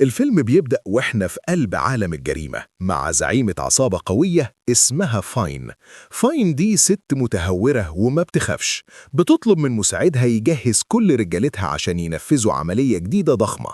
الفيلم بيبدأ وإحنا في قلب عالم الجريمة مع زعيمة عصابة قوية اسمها فاين. فاين دي ست متهورة وما بتخافش، بتطلب من مساعدها يجهز كل رجالتها عشان ينفذوا عملية جديدة ضخمة.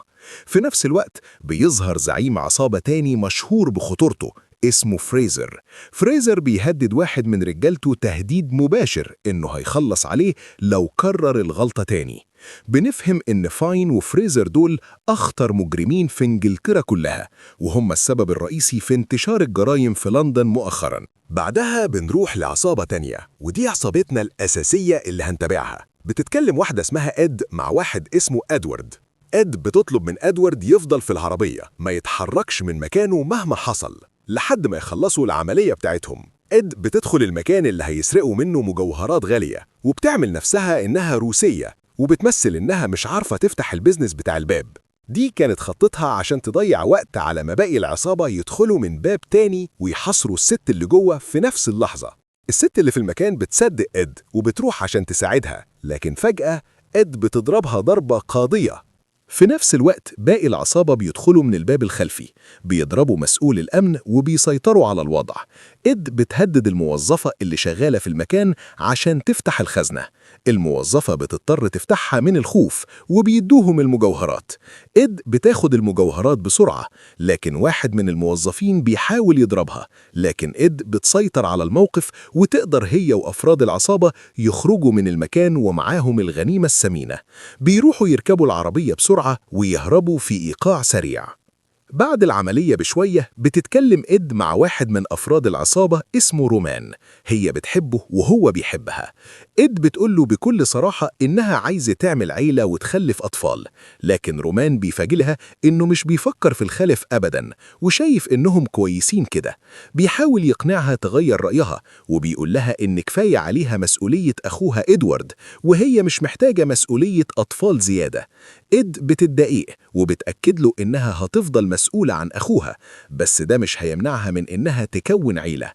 في نفس الوقت بيظهر زعيم عصابة تاني مشهور بخطورته اسمه فريزر. فريزر بيهدد واحد من رجالته تهديد مباشر إنه هيخلص عليه لو كرر الغلطة تاني. بنفهم إن فاين وفريزر دول أخطر مجرمين في إنجلترا كلها، وهم السبب الرئيسي في انتشار الجرائم في لندن مؤخراً. بعدها بنروح لعصابة تانية، ودي عصابتنا الأساسية اللي هنتابعها. بتتكلم واحدة اسمها إد مع واحد اسمه أدوارد. إد بتطلب من أدوارد يفضل في العربية ما يتحركش من مكانه مهما حصل لحد ما يخلصوا العملية بتاعتهم. إد بتدخل المكان اللي هيسرقوا منه مجوهرات غالية، وبتعمل نفسها إنها روسية، وبتمثل إنها مش عارفة تفتح البيزنس بتاع الباب. دي كانت خطتها عشان تضيع وقت على ما باقي العصابة يدخلوا من باب تاني ويحاصروا الست اللي جوه في نفس اللحظة. الست اللي في المكان بتصدق إد وبتروح عشان تساعدها، لكن فجأة إد بتضربها ضربة قاضية. في نفس الوقت باقي العصابة بيدخلوا من الباب الخلفي، بيضربوا مسؤول الأمن وبيسيطروا على الوضع. إد بتهدد الموظفة اللي شغالة في المكان عشان تفتح الخزنة. الموظفة بتضطر تفتحها من الخوف وبيدوهم المجوهرات. إد بتاخد المجوهرات بسرعة، لكن واحد من الموظفين بيحاول يضربها، لكن إد بتسيطر على الموقف وتقدر هي وأفراد العصابة يخرجوا من المكان ومعاهم الغنيمة الثمينة. بيروحوا يركبوا العربية بسرعة ويهربوا في إيقاع سريع. بعد العملية بشوية بتتكلم إد مع واحد من أفراد العصابة اسمه رومان. هي بتحبه وهو بيحبها. إد بتقوله بكل صراحة إنها عايزة تعمل عيلة وتخلف أطفال، لكن رومان بيفاجئها إنه مش بيفكر في الخلف أبداً، وشايف إنهم كويسين كده. بيحاول يقنعها تغير رأيها، وبيقول لها إن كفاية عليها مسؤولية أخوها إدوارد، وهي مش محتاجة مسؤولية أطفال زيادة. إد بتتضايق وبتأكد له إنها هتفضل مسؤولة عن أخوها، بس ده مش هيمنعها من إنها تكون عيلة.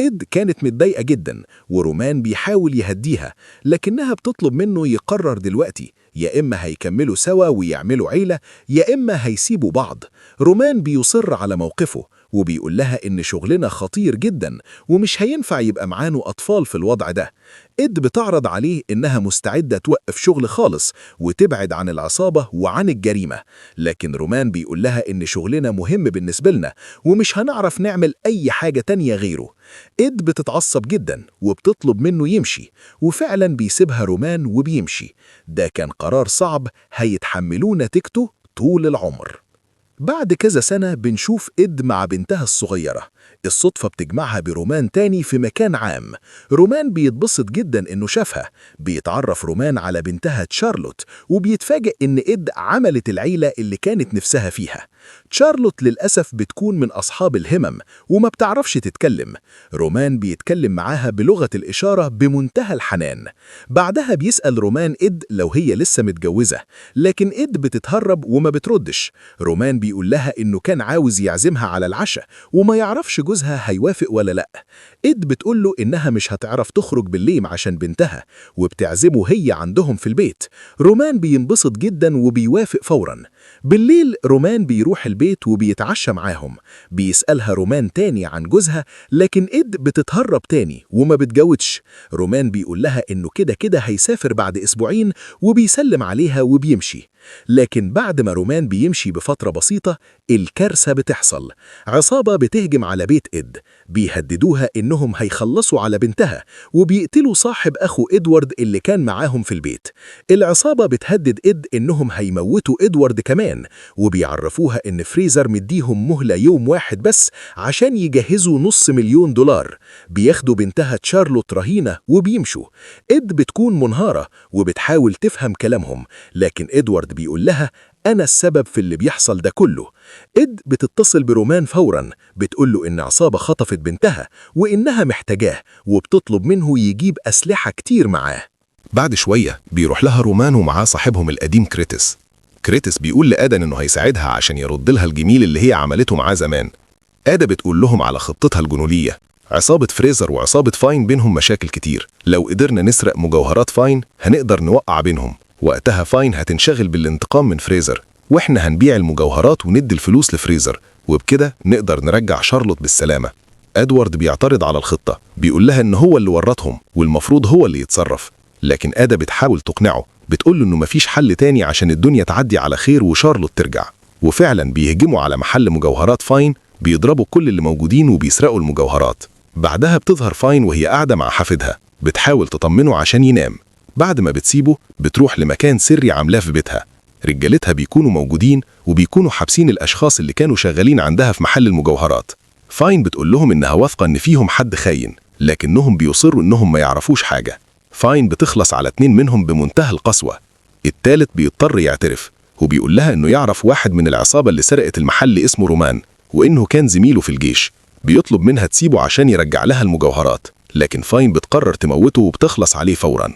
إد كانت متضايقة جدا، ورومان بيحاول يهديها، لكنها بتطلب منه يقرر دلوقتي، يا إما هيكملوا سوا ويعملوا عيلة، يا إما هيسيبوا بعض. رومان بيصر على موقفه وبيقول لها إن شغلنا خطير جدا ومش هينفع يبقى معانه أطفال في الوضع ده. إد بتعرض عليه إنها مستعدة توقف شغل خالص وتبعد عن العصابة وعن الجريمة، لكن رومان بيقول لها إن شغلنا مهم بالنسبة لنا ومش هنعرف نعمل أي حاجة تانية غيره. إد بتتعصب جدا وبتطلب منه يمشي، وفعلا بيسيبها رومان وبيمشي. ده كان قرار صعب هيتحملوه نتيجته طول العمر. بعد كذا سنة بنشوف إد مع بنتها الصغيرة. الصدفة بتجمعها برومان تاني في مكان عام. رومان بيتبسط جدا إنه شافها. بيتعرف رومان على بنتها تشارلوت، وبيتفاجئ إن إد عملت العيلة اللي كانت نفسها فيها. تشارلوت للأسف بتكون من أصحاب الهمم وما بتعرفش تتكلم. رومان بيتكلم معاها بلغة الإشارة بمنتهى الحنان. بعدها بيسأل رومان إد لو هي لسه متجوزة، لكن إد بتتهرب وما بتردش. رومان بيقول لها إنه كان عاوز يعزمها على العشاء وما يعرفش جوزها هيوافق ولا لأ. إد بتقول له إنها مش هتعرف تخرج بالليل عشان بنتها، وبتعزمه هي عندهم في البيت. رومان بينبسط جدا وبيوافق فورا. بالليل رومان بيروح البيت وبيتعشى معاهم. بيسألها رومان تاني عن جوزها، لكن إد بتتهرب تاني وما بتجاوبش. رومان بيقول لها إنه كده كده هيسافر بعد أسبوعين، وبيسلم عليها وبيمشي. لكن بعد ما رومان بيمشي بفترة بسيطة الكارثة بتحصل. عصابة بتهجم على بيت إد، بيهددوها إنهم هيخلصوا على بنتها وبيقتلوا صاحب أخو إدوارد اللي كان معاهم في البيت. العصابة بتهدد إد إنهم هيموتوا إدوارد كمان، وبيعرفوها إن فريزر مديهم مهلة يوم واحد بس عشان يجهزوا $500,000. بياخدوا بنتها تشارلوت رهينة وبيمشوا. إد بتكون منهارة وبتحاول تفهم كلامهم، لكن إدوارد بيقول لها أنا السبب في اللي بيحصل ده كله. إد بتتصل برومان فورا، بتقوله إن عصابة خطفت بنتها وإنها محتاجاه، وبتطلب منه يجيب أسلحة كتير معاه. بعد شوية بيروح لها رومان ومعاه صاحبهم القديم كريتس. كريتس بيقول لآدا إنه هيساعدها عشان يرد لها الجميل اللي هي عملته معاه زمان. آدا بتقول لهم على خطتها الجنونية. عصابة فريزر وعصابة فاين بينهم مشاكل كتير، لو قدرنا نسرق مجوهرات فاين هنقدر نوقع بينهم. وقتها فاين هتنشغل بالانتقام من فريزر، وإحنا هنبيع المجوهرات وندي الفلوس لفريزر، وبكده نقدر نرجع شارلوت بالسلامة. إدوارد بيعترض على الخطة، بيقول لها إن هو اللي ورطهم والمفروض هو اللي يتصرف، لكن آدا بتحاول تقنعه، بتقول له إنه مفيش حل تاني عشان الدنيا تعدي على خير وشارلوت ترجع. وفعلا بيهجموا على محل مجوهرات فاين، بيضربوا كل اللي موجودين وبيسرقوا المجوهرات. بعدها بتظهر فاين وهي قاعدة مع حفيدها، بتحاول تطمنه عشان ينام. بعد ما بتسيبه بتروح لمكان سري عاملاه في بيتها. رجالتها بيكونوا موجودين وبيكونوا حابسين الأشخاص اللي كانوا شغالين عندها في محل المجوهرات. فاين بتقول لهم إنها واثقة إن فيهم حد خاين، لكنهم بيصروا إنهم ما يعرفوش حاجة. فاين بتخلص على 2 منهم بمنتهى القسوة. التالت بيضطر يعترف، وبيقول لها إنه يعرف واحد من العصابة اللي سرقت المحل اسمه رومان، وإنه كان زميله في الجيش. بيطلب منها تسيبه عشان يرجع لها المجوهرات، لكن فاين بتقرر تموته وبتخلص عليه فورا.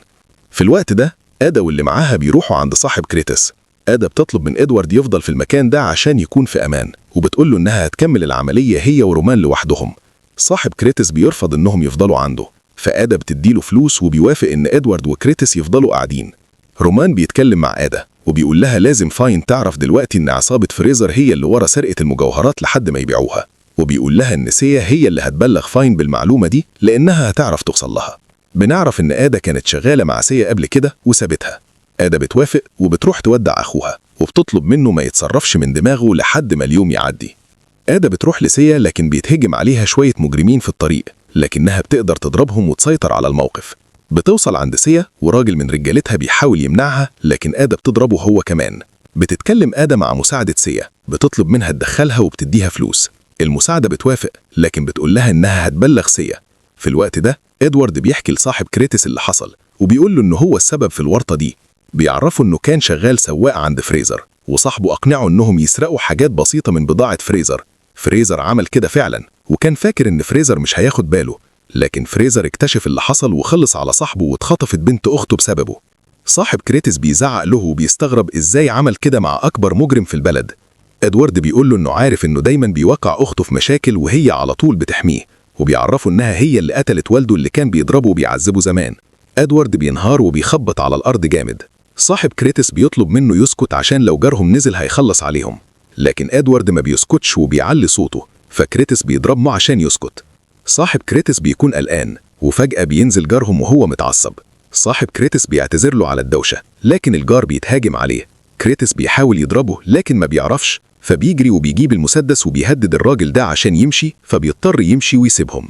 في الوقت ده آدا واللي معاها بيروحوا عند صاحب كريتس. آدا بتطلب من إدوارد يفضل في المكان ده عشان يكون في أمان، وبتقول له إنها هتكمل العملية هي ورومان لوحدهم. صاحب كريتس بيرفض إنهم يفضلوا عنده، فآدا بتديله فلوس وبيوافق إن إدوارد وكريتس يفضلوا قاعدين. رومان بيتكلم مع آدا وبيقول لها لازم فاين تعرف دلوقتي إن عصابة فريزر هي اللي ورا سرقة المجوهرات لحد ما يبيعوها، وبيقول لها إن سيا هي اللي هتبلغ فاين بالمعلومة دي لأنها هتعرف توصل لها. بنعرف إن آدا كانت شغالة مع سيا قبل كده وسابتها. آدا بتوافق وبتروح تودع أخوها، وبتطلب منه ما يتصرفش من دماغه لحد ما اليوم يعدي. آدا بتروح لسيا لكن بيتهجم عليها شوية مجرمين في الطريق، لكنها بتقدر تضربهم وتسيطر على الموقف. بتوصل عند سيا وراجل من رجالتها بيحاول يمنعها، لكن آدا بتضربه هو كمان. بتتكلم آدا مع مساعدة سيا، بتطلب منها تدخلها وبتديها فلوس. المساعدة بتوافق، لكن بتقول لها إنها هتبلغ سيا. في الوقت ده إدوارد بيحكي لصاحب كريتس اللي حصل، وبيقول له إنه هو السبب في الورطة دي. بيعرفه إنه كان شغال سواق عند فريزر، وصاحبه أقنعه إنهم يسرقوا حاجات بسيطة من بضاعة فريزر. فريزر عمل كده فعلا، وكان فاكر إن فريزر مش هياخد باله، لكن فريزر اكتشف اللي حصل وخلص على صاحبه واتخطفت بنت أخته بسببه. صاحب كريتس بيزعق له وبيستغرب إزاي عمل كده مع أكبر مجرم في البلد. إدوارد بيقول له إنه عارف إنه دايما بيوقع أخته في مشاكل وهي على طول بتحميه، وبيعرفه إنها هي اللي قتلت والده اللي كان بيضربه وبيعذبه زمان. إدوارد بينهار وبيخبط على الأرض جامد. صاحب كريتس بيطلب منه يسكت عشان لو جارهم نزل هيخلص عليهم، لكن إدوارد ما بيسكتش وبيعلي صوته، فكريتس بيضربه عشان يسكت. صاحب كريتس بيكون قلقان، وفجأة بينزل جارهم وهو متعصب. صاحب كريتس بيعتذر له على الدوشة، لكن الجار بيتهاجم عليه. كريتس بيحاول يضربه لكن ما بيعرفش، فبيجري وبيجيب المسدس وبيهدد الراجل ده عشان يمشي، فبيضطر يمشي ويسيبهم.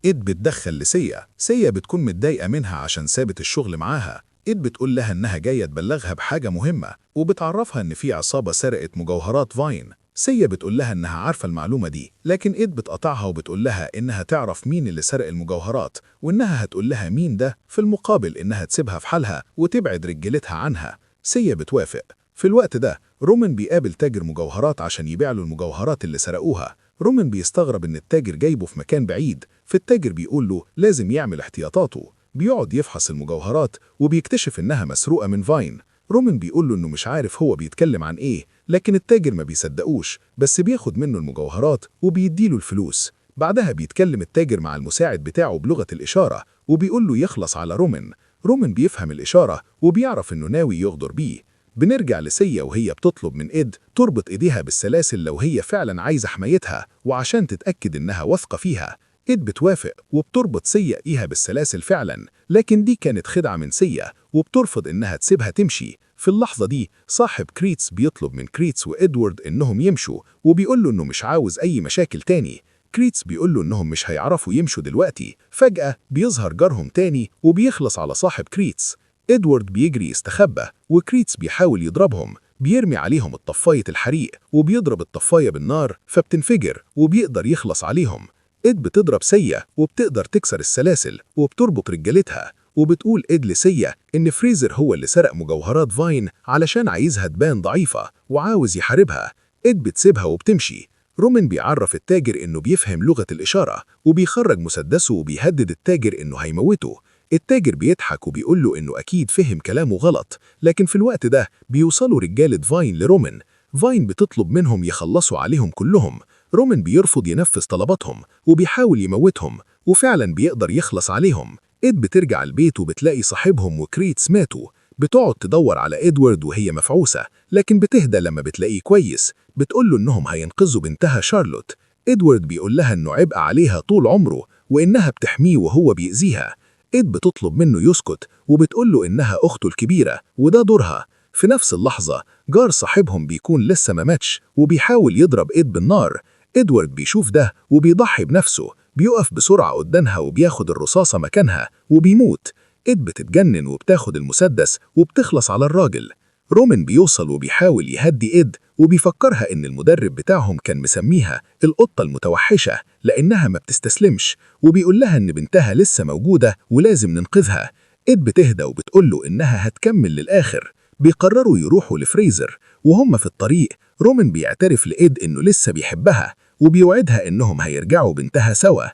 إد بتدخل لسيا. سيا بتكون متضايقة منها عشان سابت الشغل معاها. إد بتقول لها إنها جاية تبلغها بحاجة مهمة، وبتعرفها إن في عصابة سرقت مجوهرات فاين. سيا بتقول لها إنها عارفة المعلومة دي، لكن إد بتقطعها وبتقول لها إنها تعرف مين اللي سرق المجوهرات، وإنها هتقول لها مين ده في المقابل إنها تسيبها في حالها وتبعد رجالتها عنها. سيا بتوافق. في الوقت ده رومان بيقابل تاجر مجوهرات عشان يبيع له المجوهرات اللي سرقوها. رومان بيستغرب إن التاجر جايبه في مكان بعيد، فالتاجر بيقول له لازم يعمل احتياطاته. بيقعد يفحص المجوهرات وبيكتشف إنها مسروقة من فاين. رومان بيقول له إنه مش عارف هو بيتكلم عن إيه، لكن التاجر ما بيصدقوش، بس بياخد منه المجوهرات وبيديله الفلوس. بعدها بيتكلم التاجر مع المساعد بتاعه بلغة الإشارة وبيقول له يخلص على رومان. رومان بيفهم الإشارة وبيعرف إنه ناوي يغدر بيه. بنرجع لسيا وهي بتطلب من إد تربط إيديها بالسلاسل لو هي فعلا عايزة حمايتها وعشان تتأكد إنها واثقة فيها. إد بتوافق وبتربط سيا إيها بالسلاسل فعلا، لكن دي كانت خدعة من سيا وبترفض إنها تسيبها تمشي. في اللحظة دي صاحب كريتس بيطلب من كريتس وإدوارد إنهم يمشوا، وبيقول له إنه مش عاوز أي مشاكل تاني. كريتس بيقول له إنهم مش هيعرفوا يمشوا دلوقتي. فجأة بيظهر جارهم تاني وبيخلص على صاحب كريتس. إدوارد بيجري يستخبى وكريتس بيحاول يضربهم، بيرمي عليهم الطفاية الحريق وبيضرب الطفاية بالنار فبتنفجر وبيقدر يخلص عليهم. إد بتضرب سيا وبتقدر تكسر السلاسل وبتربط رجالتها، وبتقول إد لسيا إن فريزر هو اللي سرق مجوهرات فاين علشان عايزها تبان ضعيفة وعاوز يحاربها. إد بتسيبها وبتمشي. رومان بيعرف التاجر إنه بيفهم لغة الإشارة وبيخرج مسدسه وبيهدد التاجر إنه هيموته. التاجر بيضحك وبيقول له إنه أكيد فهم كلامه غلط، لكن في الوقت ده بيوصلوا رجالة فاين لرومان. فاين بتطلب منهم يخلصوا عليهم كلهم. رومان بيرفض ينفذ طلباتهم وبيحاول يموتهم، وفعلا بيقدر يخلص عليهم. إد بترجع البيت وبتلاقي صاحبهم وكريتس ماتوا. بتقعد تدور على إدوارد وهي مفعوسة، لكن بتهدى لما بتلاقيه كويس. بتقول له إنهم هينقذوا بنتها شارلوت. إدوارد بيقول لها إنه عبء عليها طول عمره وإنها بتحميه وهو بيأذيها. إد بتطلب منه يسكت وبتقول له إنها أخته الكبيرة وده دورها. في نفس اللحظة جار صاحبهم بيكون لسه ما ماتش وبيحاول يضرب إد بالنار. إدوارد بيشوف ده وبيضحي بنفسه، بيقف بسرعة قدامها وبياخد الرصاصة مكانها وبيموت. إد بتتجنن وبتاخد المسدس وبتخلص على الراجل. رومان بيوصل وبيحاول يهدي إد وبيفكرها إن المدرب بتاعهم كان مسميها القطة المتوحشة لأنها ما بتستسلمش، وبيقول لها إن بنتها لسه موجودة ولازم ننقذها. إد بتهدى وبتقول له إنها هتكمل للآخر. بيقرروا يروحوا لفريزر، وهم في الطريق رومان بيعترف لإد إنه لسه بيحبها وبيوعدها إنهم هيرجعوا بنتها سوا.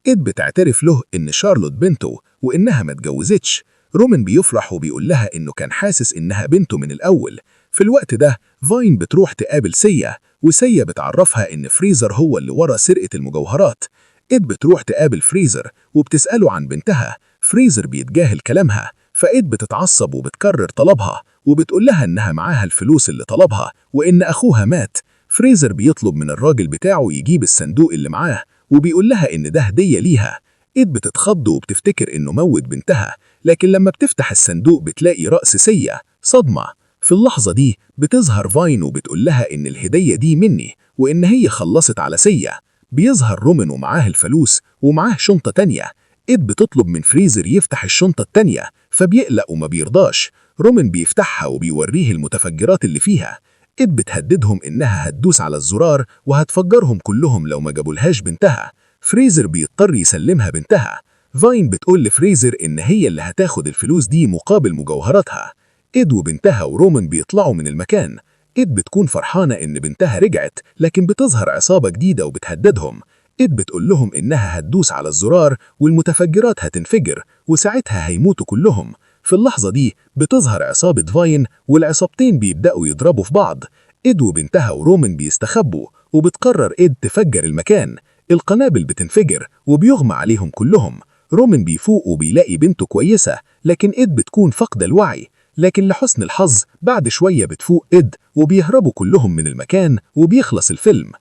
إد بتعترف له إن شارلوت بنته وإنها ما اتجوزتش. رومان بيفرح وبيقول لها إنه كان حاسس إنها بنته من الأول. في الوقت ده فاين بتروح تقابل سيا، وسيا بتعرفها إن فريزر هو اللي ورا سرقة المجوهرات. إد بتروح تقابل فريزر وبتسأله عن بنتها. فريزر بيتجاهل كلامها، فإد بتتعصب وبتكرر طلبها وبتقول لها إنها معاها الفلوس اللي طلبها وإن أخوها مات. فريزر بيطلب من الراجل بتاعه يجيب الصندوق اللي معاه وبيقول لها إن ده هدية ليها. إد بتتخض وبتفتكر إنه موت بنتها، لكن لما بتفتح الصندوق بتلاقي رأس سيا. صدمة. في اللحظة دي بتظهر فاين وبتقول لها إن الهدية دي مني وإن هي خلصت على سيا. بيظهر رومان ومعاه الفلوس ومعاه شنطة تانية. إد بتطلب من فريزر يفتح الشنطة التانية فبيقلق وما بيرضاش. رومان بيفتحها وبيوريه المتفجرات اللي فيها. إد بتهددهم إنها هتدوس على الزرار وهتفجرهم كلهم لو ما جابولهاش بنتها. فريزر بيضطر يسلمها بنتها. فاين بتقول لفريزر إن هي اللي هتاخد الفلوس دي مقابل مجوهراتها. إد وبنتها ورومان بيطلعوا من المكان. إد بتكون فرحانة إن بنتها رجعت، لكن بتظهر عصابة جديدة وبتهددهم. إد بتقول لهم إنها هتدوس على الزرار والمتفجرات هتنفجر وساعتها هيموتوا كلهم. في اللحظة دي بتظهر عصابة فاين والعصابتين بيبدأوا يضربوا في بعض. إد وبنتها ورومان بيستخبوا وبتقرر إد تفجر المكان. القنابل بتنفجر وبيغمى عليهم كلهم. رومان بيفوق وبيلاقي بنته كويسة، لكن إد بتكون فاقدة الوعي. لكن لحسن الحظ بعد شوية بتفوق إد وبيهربوا كلهم من المكان وبيخلص الفيلم.